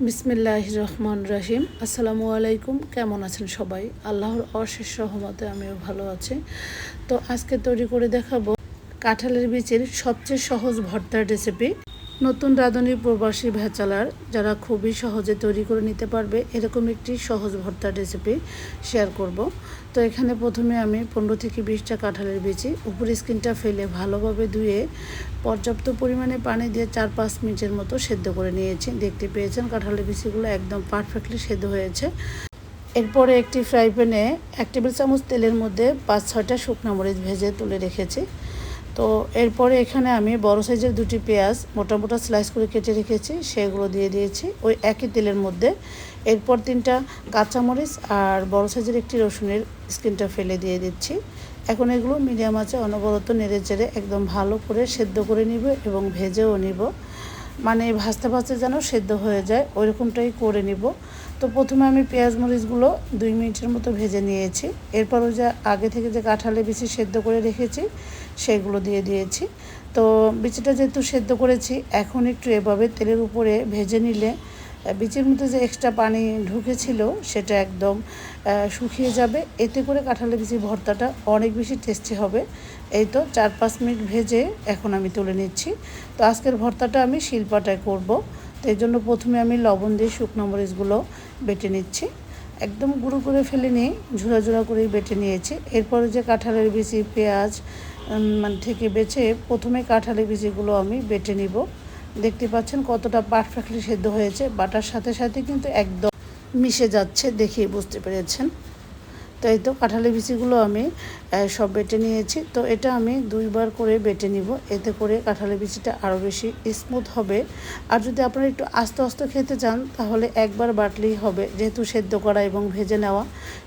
বিসমিল্লাহির রহমান রহিম। আসসালামু আলাইকুম। কেমন আছেন সবাই? আল্লাহর অশেষ রহমতে আমিও ভালো আছি। তো আজকে তৈরি করে দেখাবো কাঁঠালের বীজের সবচেয়ে সহজ ভর্তার রেসিপি। নতুন রাঁধুনি প্রবাসী ভেচালার যারা খুবই সহজে তৈরি করে নিতে পারবে এরকম একটি সহজ ভর্তার রেসিপি শেয়ার করব। তো এখানে প্রথমে আমি 15 থেকে 20টা কাঁঠালের বীজে উপরে স্কিনটা ফেলে ভালোভাবে ধুয়ে পর্যাপ্ত পরিমাণে পানি দিয়ে 4-5 মিনিটের মতো সেদ্ধ করে নিয়েছি। দেখতে পেয়েছেন কাঁঠালের বীজগুলো একদম পারফেক্টলি সেদ্ধ হয়েছে। এরপরে একটি ফ্রাই প্যানে 1 টেবিল চামচ তেলের মধ্যে 5-6টা শুকনো মরিচ ভেজে তুলে রেখেছি। তো এরপরে এখানে আমি বড় সাইজের 2টি পেঁয়াজ মোটা মোটা স্লাইস করে কেটে রেখেছি, সেগুলো দিয়ে দিয়েছি ওই একই তেলের মধ্যে। এরপর 3টা কাঁচামরিচ আর বড় সাইজের একটি রসুনের স্কিনটা ফেলে দিয়ে দিচ্ছি। এখন এগুলো মিডিয়াম আঁচে অনবরত নেড়ে চেড়ে একদম ভালো করে সেদ্ধ করে নিব এবং ভেজেও নিব, মানে ভাজতে ভাজতে যেন সেদ্ধ হয়ে যায় ওইরকমটাই করে নিব। তো প্রথমে আমি পেঁয়াজ মরিচগুলো 2 মিনিটের মতো ভেজে নিয়েছি। এরপর ওই যে আগে থেকে যে কাঁঠালের বিচি সেদ্ধ করে রেখেছি সেগুলো দিয়ে দিয়েছি। তো বিচিটা যেহেতু সেদ্ধ করেছি এখন একটু এভাবে তেলের উপরে ভেজে নিলে বীজের মধ্যে যে এক্সট্রা পানি ঢুকেছিল সেটা একদম শুকিয়ে যাবে। এতে করে কাঁঠালের বিচির ভর্তাটা অনেক বেশি টেস্টি হবে। এই তো 4-5 মিনিট ভেজে এখন আমি তুলে নিচ্ছি। তো আজকের ভর্তাটা আমি শিলপাটায় করব। তো এই জন্য প্রথমে আমি লবণ দিয়ে শুকনো মরিচগুলো বেটে নিচ্ছি। একদম গুঁড়ো করে ফেলে নিয়ে ঝুরা ঝুরা করেই বেটে নিয়েছি। এরপরে যে কাঁঠালের বিচি পেঁয়াজ থেকে বেছে প্রথমে কাঁঠালের বিচিগুলো আমি বেটে নিব। দেখতে পাচ্ছেন কতটা পারফেক্টলি সেদ্ধ হয়েছে, বাটার সাথে সাথে কিন্তু একদম মিশে যাচ্ছে, দেখেই বুঝতে পেরেছেন। তো এই তো কাঁঠালের বিচিগুলো আমি সব বেটে নিয়েছি। তো এটা আমি 2বার করে বেটে নিব, এতে করে কাঁঠালের বিচিটা আরও বেশি স্মুথ হবে। আর যদি আপনারা একটু আস্তে আস্তে খেতে চান তাহলে একবার বাটলেই হবে, যেহেতু সেদ্ধ করা এবং ভেজে নেওয়া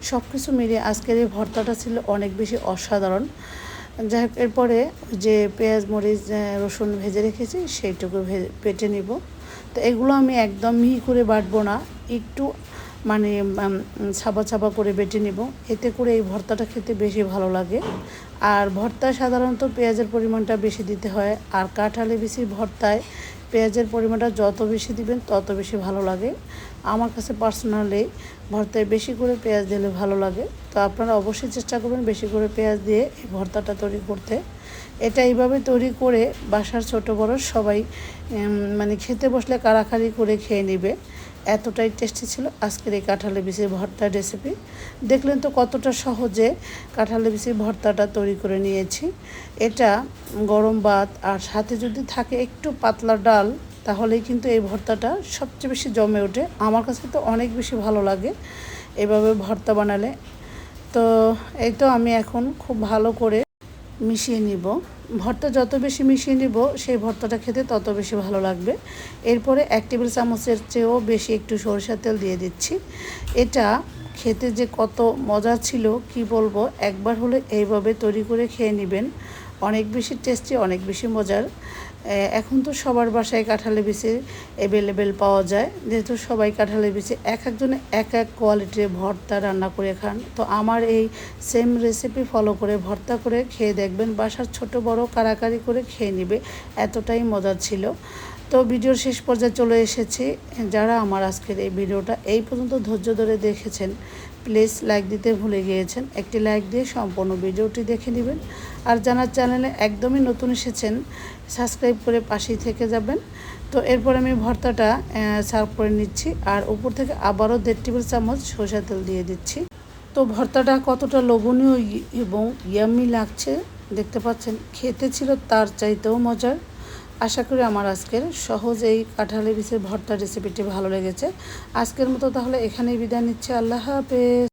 সব কিছু মিলিয়ে আজকের এই ভর্তাটা ছিল অনেক বেশি অসাধারণ। যাই হোক, এরপরে যে পেঁয়াজ মরিচ রসুন ভেজে রেখেছি সেইটুকু বেটে নিব। তো এগুলো আমি একদম মিহি করে বাটবো না, একটু মানে ছাবা ছাবা করে বেটে নিব, এতে করে এই ভর্তাটা খেতে বেশি ভালো লাগে। আর ভর্তায় সাধারণত পেঁয়াজের পরিমাণটা বেশি দিতে হয়, আর কাঁঠালের বিচির ভর্তায় পেঁয়াজের পরিমাণটা যত বেশি দিবেন তত বেশি ভালো লাগে। আমার কাছে পার্সোনালি ভর্তায় বেশি করে পেঁয়াজ দিলে ভালো লাগে। তো আপনারা অবশ্যই চেষ্টা করবেন বেশি করে পেঁয়াজ দিয়ে এই ভর্তাটা তৈরি করতে। এটা এইভাবে তৈরি করে বাসার ছোট বড় সবাই মানে খেতে বসলে কাড়াকাড়ি করে খেয়ে নেবে, এতটাই টেস্টি ছিল আজকের এই কাঁঠালের বিচির ভর্তার রেসিপি। দেখলেন তো কতটা সহজে কাঁঠালের বিচির ভর্তাটা তৈরি করে নিয়েছি। এটা গরম ভাত আর সাথে যদি থাকে একটু পাতলা ডাল তাহলেই কিন্তু এই ভর্তাটা সবচেয়ে বেশি জমে ওঠে। আমার কাছে তো অনেক বেশি ভালো লাগে এভাবে ভর্তা বানালে। তো এই তো আমি এখন খুব ভালো করে মিশিয়ে নিব। ভর্তা যত বেশি মিশিয়ে নিব সেই ভর্তাটা খেতে তত বেশি ভালো লাগবে। এরপরে 1 টেবিল চামচের চেয়েও বেশি একটু সরিষার তেল দিয়ে দিচ্ছি। এটা খেতে যে কত মজা ছিল কি বলবো, একবার হলে এইভাবে তৈরি করে খেয়ে নেবেন, অনেক বেশি টেস্টি, অনেক বেশি মজার। এখন তো সবার বাসায় কাঁঠালের বিচি অ্যাভেলেবেল পাওয়া যায়, যেহেতু সবাই কাঁঠালের বিচি এক একজনে এক এক কোয়ালিটির ভর্তা রান্না করে খান। তো আমার এই সেম রেসিপি ফলো করে ভর্তা করে খেয়ে দেখবেন, বাসার ছোট বড় কারাকারি করে খেয়ে নেবে, এতটাই মজার ছিল। তো ভিডিওর শেষ পর্যায়ে চলে এসেছি। যারা আমার আজকের এই ভিডিওটা এই পর্যন্ত ধৈর্য ধরে দেখেছেন প্লিজ লাইক দিতে ভুলে গিয়েছেন, একটি লাইক দিয়ে সম্পূর্ণ ভিডিওটি দেখে নেবেন। আর যারা চ্যানেলে একদমই নতুন এসেছেন সাবস্ক্রাইব করে পাশেই থেকে যাবেন। তো এরপর আমি ভর্তাটা সার্ভ করে নিচ্ছি আর উপর থেকে আবারও 1.5 টেবিল চামচ সরষের তেল দিয়ে দিচ্ছি। তো ভর্তাটা কতটা লোভনীয় এবং ইয়াম্মি লাগছে দেখতে পাচ্ছেন, খেতে ছিল তার চাইতেও মজার। আশা করি আমার আজকের সহজ এই কাঁঠালের বিচির ভর্তা রেসিপিটি ভালো লেগেছে। আজকের মতো তাহলে এখানেই বিদায় নিচ্ছি। আল্লাহ হাফেজ।